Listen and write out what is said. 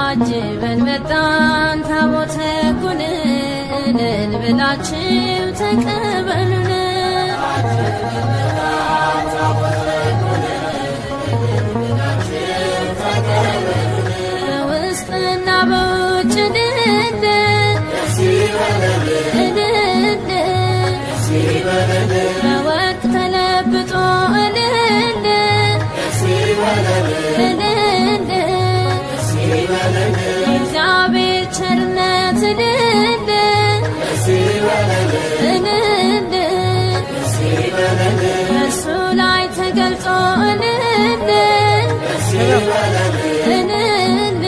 አጅበን መጣን ታቦተ ሕጉን እልል ብላችሁ ተቀበሉን። በውስጥና በውጭ እልል እልል በወርቅ ተለብጦ እልል እልል የእግዚአብሔር ቸርነት እልል እልል በእርሱ ላይ ተገልጾ እልል እልል